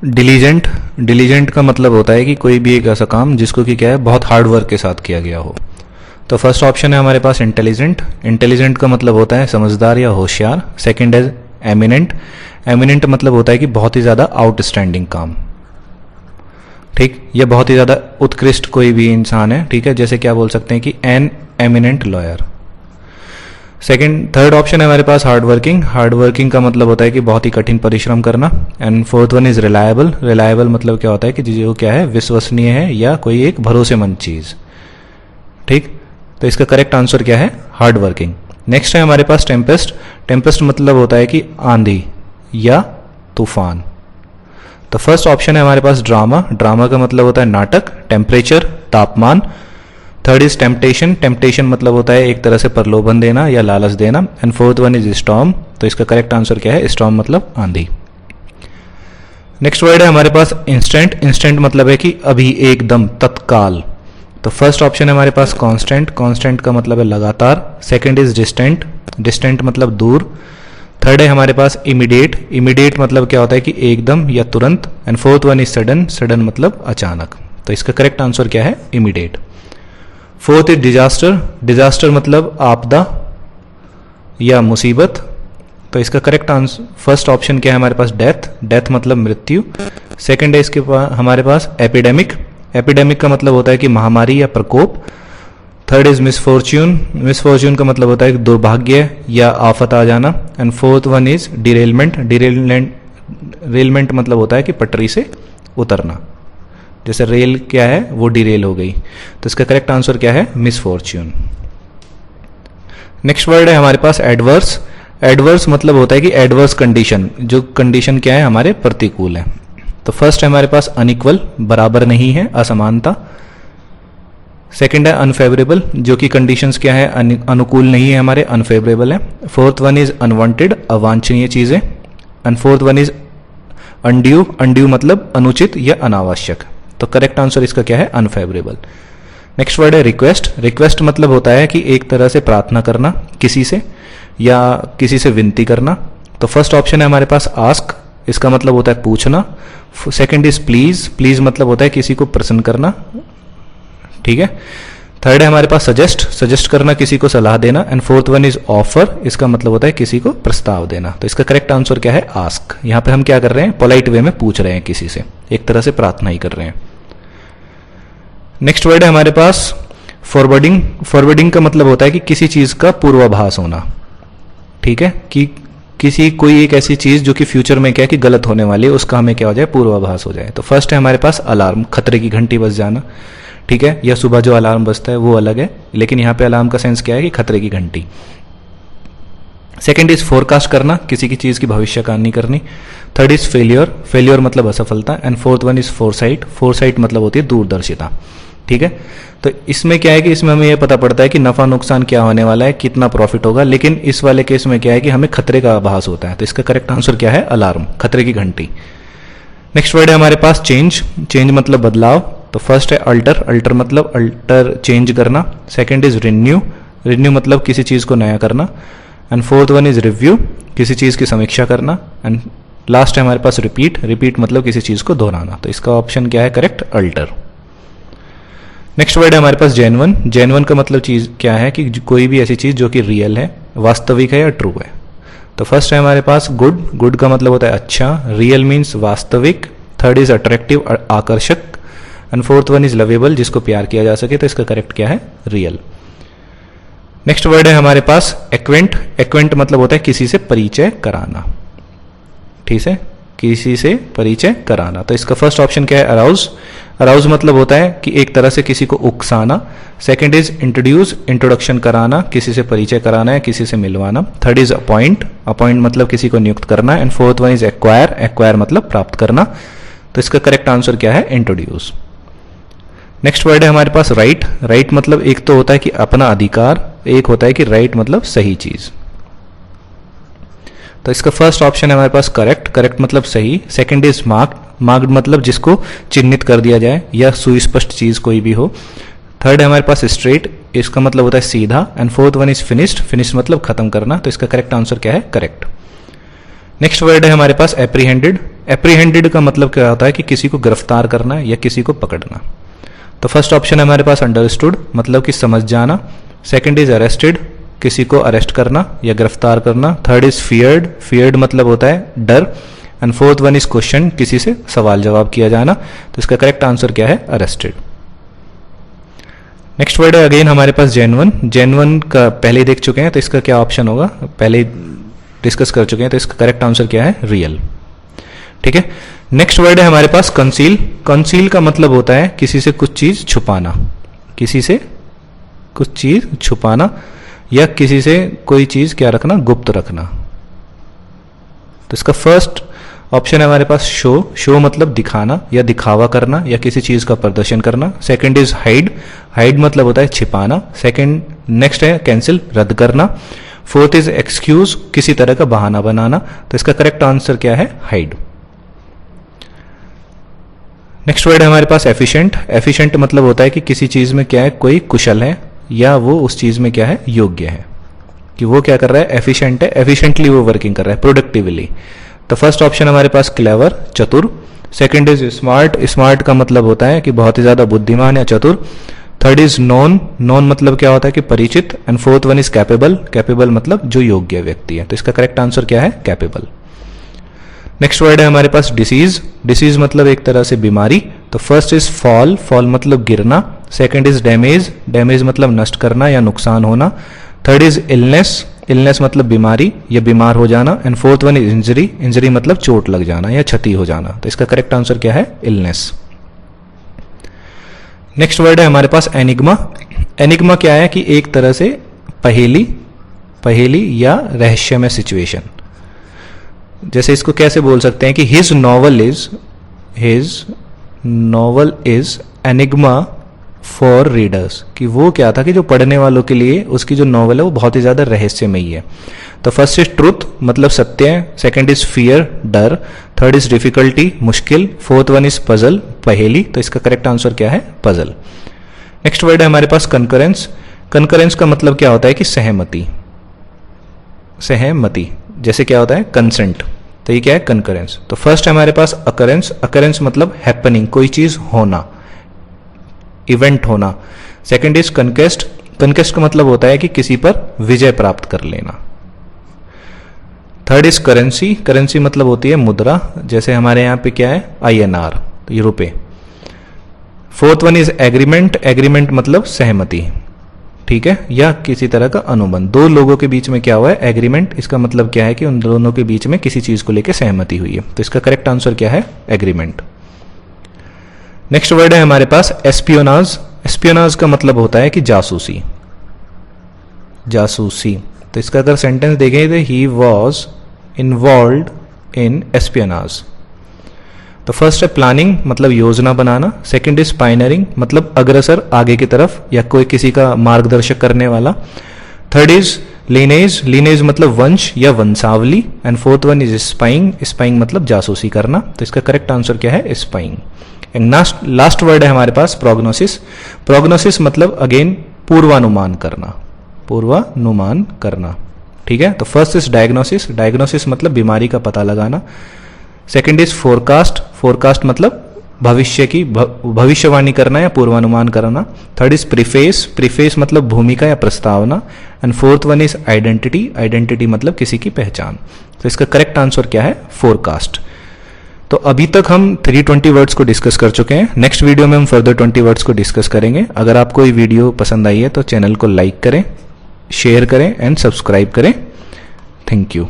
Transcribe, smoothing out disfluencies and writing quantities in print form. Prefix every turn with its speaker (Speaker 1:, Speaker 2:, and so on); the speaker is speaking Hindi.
Speaker 1: डिलीजेंट, डिलीजेंट का मतलब होता है कि कोई भी एक ऐसा काम जिसको कि क्या है बहुत हार्ड वर्क के साथ किया गया हो। तो फर्स्ट ऑप्शन है हमारे पास इंटेलिजेंट। इंटेलिजेंट का मतलब होता है समझदार या होशियार। सेकंड है एमिनेंट। एमिनेंट मतलब होता है कि बहुत ही ज़्यादा आउटस्टैंडिंग काम, ठीक, यह बहुत ही ज़्यादा उत्कृष्ट कोई भी इंसान है, ठीक है, जैसे क्या बोल सकते हैं कि an eminent lawyer. Third option है हमारे पास हार्ड वर्किंग। हार्ड वर्किंग का मतलब होता है कि बहुत ही कठिन परिश्रम करना। And fourth one is reliable. Reliable मतलब क्या होता है कि जो क्या है विश्वसनीय है या कोई एक भरोसेमंद चीज, ठीक। तो इसका करेक्ट आंसर क्या है, हार्ड वर्किंग। नेक्स्ट है हमारे पास टेम्पेस्ट। टेम्पेस्ट मतलब होता है कि आंधी या तूफान। तो फर्स्ट ऑप्शन है हमारे पास ड्रामा। ड्रामा का मतलब होता है नाटक। टेम्परेचर तापमान। Third is temptation. टेम्पटेशन मतलब होता है एक तरह से प्रलोभन देना या लालच देना। And fourth one is storm. तो इसका करेक्ट आंसर क्या है, स्टॉर्म मतलब आंधी। नेक्स्ट वर्ड है हमारे पास इंस्टेंट। इंस्टेंट मतलब है कि अभी, एकदम, तत्काल। तो फर्स्ट ऑप्शन है हमारे पास कांस्टेंट। कांस्टेंट का मतलब है लगातार। Second is distant. डिस्टेंट मतलब दूर। थर्ड है हमारे पास इमीडिएट। इमीडिएट मतलब क्या होता है कि एकदम या तुरंत। And fourth one is sudden. Sudden मतलब अचानक। तो इसका करेक्ट आंसर क्या है, immediate. Fourth is disaster. Disaster मतलब आपदा या मुसीबत। तो इसका करेक्ट आंसर फर्स्ट ऑप्शन क्या है हमारे पास, डेथ। डेथ मतलब मृत्यु। सेकंड है इसके पास हमारे पास एपिडेमिक। एपिडेमिक का मतलब होता है कि महामारी या प्रकोप। Third is misfortune. मिसफॉर्च्यून का मतलब होता है कि दुर्भाग्य या आफत आ जाना। And fourth one is derailment. Derailment मतलब होता है कि पटरी से उतरना, जैसे रेल क्या है वो डिरेल हो गई। तो इसका करेक्ट आंसर क्या है, मिसफॉर्च्यून। नेक्स्ट वर्ड है हमारे पास एडवर्स। एडवर्स मतलब होता है कि एडवर्स कंडीशन, जो कंडीशन क्या है हमारे प्रतिकूल है। तो फर्स्ट है हमारे पास अनइक्वल, बराबर नहीं है, असमानता। सेकंड है अनफेवरेबल, जो कि कंडीशंस क्या है, अनुकूल नहीं है हमारे, अनफेवरेबल है। फोर्थ वन इज अनवांटेड, अवांछनीय चीजें। And fourth one is undue. Undue मतलब अनुचित या अनावश्यक। तो करेक्ट आंसर इसका क्या है, अनफेवरेबल। नेक्स्ट वर्ड है रिक्वेस्ट। रिक्वेस्ट मतलब होता है कि एक तरह से प्रार्थना करना किसी से या किसी से विनती करना। तो फर्स्ट ऑप्शन है हमारे पास आस्क। इसका मतलब होता है पूछना। Second is please. प्लीज मतलब होता है किसी को प्रसन्न करना, ठीक है। थर्ड है हमारे पास सजेस्ट। सजेस्ट करना, किसी को सलाह देना। And fourth one is offer. इसका मतलब होता है किसी को प्रस्ताव देना। तो इसका करेक्ट आंसर क्या है, आस्क। यहां पे हम क्या कर रहे हैं, पोलाइट वे में पूछ रहे हैं किसी से, एक तरह से प्रार्थना ही कर रहे हैं। नेक्स्ट वर्ड है हमारे पास फॉरवर्डिंग। फॉरवर्डिंग का मतलब होता है कि किसी चीज का पूर्वाभास होना, ठीक है, कि किसी कोई एक ऐसी चीज जो कि फ्यूचर में क्या है कि गलत होने वाली है, उसका हमें क्या हो जाए, पूर्वाभास हो जाए। तो फर्स्ट है हमारे पास अलार्म, खतरे की घंटी बज जाना, ठीक है, या सुबह जो अलार्म बजता है वो अलग है, लेकिन यहाँ पे अलार्म का सेंस क्या है कि खतरे की घंटी। सेकंड इज फोरकास्ट करना, किसी की चीज की भविष्यवाणी करनी। Third is failure. फेलियर मतलब असफलता। And fourth one is foresight. Foresight मतलब होती है दूरदर्शिता, ठीक है। तो इसमें क्या है कि इसमें हमें यह पता पड़ता है कि नफा नुकसान क्या होने वाला है, कितना प्रॉफिट होगा, लेकिन इस वाले केस में क्या है कि हमें खतरे का आभास होता है। तो इसका करेक्ट आंसर क्या है, अलार्म, खतरे की घंटी। नेक्स्ट वर्ड है हमारे पास चेंज। चेंज मतलब बदलाव। तो फर्स्ट है अल्टर। अल्टर मतलब अल्टर, चेंज करना। Second is renew. रिन्यू मतलब किसी चीज को नया करना। And fourth one is review, किसी चीज की समीक्षा करना। एंड लास्ट है हमारे पास रिपीट। रिपीट मतलब किसी चीज को दोहराना। तो इसका ऑप्शन क्या है, करेक्ट, अल्टर। नेक्स्ट वर्ड है हमारे पास जेन्युइन। जेन्युइन का मतलब चीज क्या है कि कोई भी ऐसी चीज जो कि रियल है, वास्तविक है या ट्रू है। तो फर्स्ट है हमारे पास गुड। गुड का मतलब होता है अच्छा। रियल मीन्स वास्तविक। थर्ड इज अट्रैक्टिव, आकर्षक। And fourth one is lovable, जिसको प्यार किया जा सके। तो इसका करेक्ट क्या है, रियल। नेक्स्ट वर्ड है हमारे पास एक्वेंट। एक्वेंट मतलब होता है किसी से परिचय कराना, ठीक है, किसी से परिचय कराना। तो इसका फर्स्ट ऑप्शन क्या है, अराउज। अराउज मतलब होता है कि एक तरह से किसी को उकसाना। सेकंड इज इंट्रोड्यूस, इंट्रोडक्शन कराना, किसी से परिचय कराना है, किसी से मिलवाना। Third is appoint. अपॉइंट मतलब किसी को नियुक्त करना। And fourth one is acquire. Acquire मतलब प्राप्त करना। तो इसका करेक्ट आंसर क्या है, इंट्रोड्यूस। नेक्स्ट वर्ड है हमारे पास राइट। राइट मतलब एक तो होता है कि अपना अधिकार, एक होता है कि राइट मतलब सही चीज। तो इसका फर्स्ट ऑप्शन है हमारे पास करेक्ट। करेक्ट मतलब सही। Second is marked. मार्क्ड मतलब जिसको चिन्हित कर दिया जाए या सुस्पष्ट चीज कोई भी हो। थर्ड है हमारे पास स्ट्रेट। इसका मतलब होता है सीधा। And fourth one is finished. Finished मतलब खत्म करना। तो इसका करेक्ट आंसर क्या है, करेक्ट। नेक्स्ट वर्ड है हमारे पास एप्रीहेंडेड। एप्रीहेंडेड का मतलब क्या होता है कि किसी को गिरफ्तार करना या किसी को पकड़ना। तो फर्स्ट ऑप्शन है हमारे पास अंडरस्टूड, मतलब कि समझ जाना। सेकंड इज अरेस्टेड, किसी को अरेस्ट करना या गिरफ्तार करना। थर्ड इज फियर्ड, फियर्ड मतलब होता है डर। And fourth one is question, किसी से सवाल जवाब किया जाना। तो इसका करेक्ट आंसर क्या है? अरेस्टेड। नेक्स्ट वर्ड है अगेन हमारे पास जेन्युइन। जेन्युइन का पहले देख चुके हैं, तो इसका क्या ऑप्शन होगा? पहले डिस्कस कर चुके हैं, तो इसका करेक्ट आंसर क्या है? रियल। ठीक है। नेक्स्ट वर्ड है हमारे पास कंसील। कंसील का मतलब होता है किसी से कुछ चीज छुपाना, किसी से कुछ चीज छुपाना या किसी से कोई चीज क्या रखना? गुप्त रखना। तो इसका फर्स्ट ऑप्शन है हमारे पास शो। शो मतलब दिखाना या दिखावा करना या किसी चीज का प्रदर्शन करना। सेकंड इज हाइड, हाइड मतलब होता है छिपाना। सेकंड नेक्स्ट है कैंसिल, रद्द करना। फोर्थ इज एक्सक्यूज, किसी तरह का बहाना बनाना। तो इसका करेक्ट आंसर क्या है? हाइड। नेक्स्ट वर्ड है हमारे पास एफिशिएंट। एफिशिएंट मतलब होता है कि किसी चीज में क्या है? कोई कुशल है या वो उस चीज में क्या है? योग्य है, कि वो क्या कर रहा है? एफिशिएंट है, एफिशिएंटली वो वर्किंग कर रहा है, प्रोडक्टिवली। तो फर्स्ट ऑप्शन हमारे पास क्लेवर, चतुर। सेकंड इज स्मार्ट, स्मार्ट का मतलब होता है कि बहुत ही ज्यादा बुद्धिमान या चतुर। थर्ड इज नॉन, नॉन मतलब क्या होता है? कि परिचित। And fourth one is capable, capable मतलब जो योग्य व्यक्ति है। तो इसका करेक्ट आंसर क्या है? कैपेबल। नेक्स्ट वर्ड है हमारे पास डिसीज। डिसीज मतलब एक तरह से बीमारी। तो फर्स्ट इज फॉल, फॉल मतलब गिरना। सेकंड इज डैमेज, डैमेज मतलब नष्ट करना या नुकसान होना। थर्ड इज इलनेस, इलनेस मतलब बीमारी या बीमार हो जाना। And fourth one is injury, injury मतलब चोट लग जाना या क्षति हो जाना। तो इसका करेक्ट आंसर क्या है? इलनेस। नेक्स्ट वर्ड है हमारे पास एनिग्मा। एनिग्मा क्या है? कि एक तरह से पहेली, पहेली या रहस्यमय सिचुएशन। जैसे इसको कैसे बोल सकते हैं कि his novel is enigma for readers, कि वो क्या था कि जो पढ़ने वालों के लिए उसकी जो नॉवल है वो बहुत ही ज्यादा रहस्यमयी है। तो फर्स्ट इज ट्रुथ मतलब सत्य है। सेकंड इज फियर, डर। थर्ड इज डिफिकल्टी, मुश्किल। फोर्थ वन इज पजल, पहेली। तो इसका करेक्ट आंसर क्या है? पजल। नेक्स्ट वर्ड है हमारे पास कंकरेंस। कंकरेंस का मतलब क्या होता है? कि सहमति, सहमति। जैसे क्या होता है? कंसेंट। तो ये क्या है? कंकरेंस। तो फर्स्ट है हमारे पास अकरेंस। अकरेंस मतलब हैपनिंग, कोई चीज होना, इवेंट होना। Second is कनकेस्ट। कनकेस्ट का मतलब होता है कि किसी पर विजय प्राप्त कर लेना। Third is currency. करेंसी मतलब होती है मुद्रा, जैसे हमारे यहाँ पे क्या है? INR, तो रुपए। Fourth one is agreement. Agreement मतलब सहमति, ठीक है, या किसी तरह का अनुबंध। दो लोगों के बीच में क्या हुआ है? एग्रीमेंट। इसका मतलब क्या है? कि उन दोनों के बीच में किसी चीज को लेकर सहमति हुई है। तो इसका करेक्ट आंसर क्या है? एग्रीमेंट। नेक्स्ट वर्ड है हमारे पास एस्पियोनाज। एस्पियोनाज का मतलब होता है कि जासूसी, जासूसी। तो इसका अगर सेंटेंस देखें तो he was involved in espionage. तो फर्स्ट है प्लानिंग मतलब योजना बनाना। सेकंड इज पायनरिंग मतलब अग्रसर, आगे की तरफ या कोई किसी का मार्गदर्शक करने वाला। थर्ड इज लीनेज, लीनेज मतलब वंश या वंशावली। And fourth one is spying, spying मतलब जासूसी करना। तो इसका करेक्ट आंसर क्या है? स्पाइंग। एंड लास्ट वर्ड है हमारे पास प्रोग्नोसिस। प्रोग्नोसिस मतलब अगेन पूर्वानुमान करना, पूर्वानुमान करना, ठीक है। तो फर्स्ट इज डायग्नोसिस। डायग्नोसिस मतलब बीमारी का पता लगाना। Second is forecast. फोरकास्ट मतलब भविष्य की भविष्यवाणी करना या पूर्वानुमान करना। Third is preface. प्रीफेस मतलब भूमिका या प्रस्तावना। And fourth one is identity. Identity मतलब किसी की पहचान। तो इसका करेक्ट आंसर क्या है? फोरकास्ट। तो अभी तक हम 320 वर्ड्स को डिस्कस कर चुके हैं। नेक्स्ट वीडियो में हम फर्दर 20 वर्ड्स को डिस्कस करेंगे। अगर आपको ये वीडियो पसंद आई है तो चैनल को लाइक करें, शेयर करें एंड सब्सक्राइब करें। Thank you.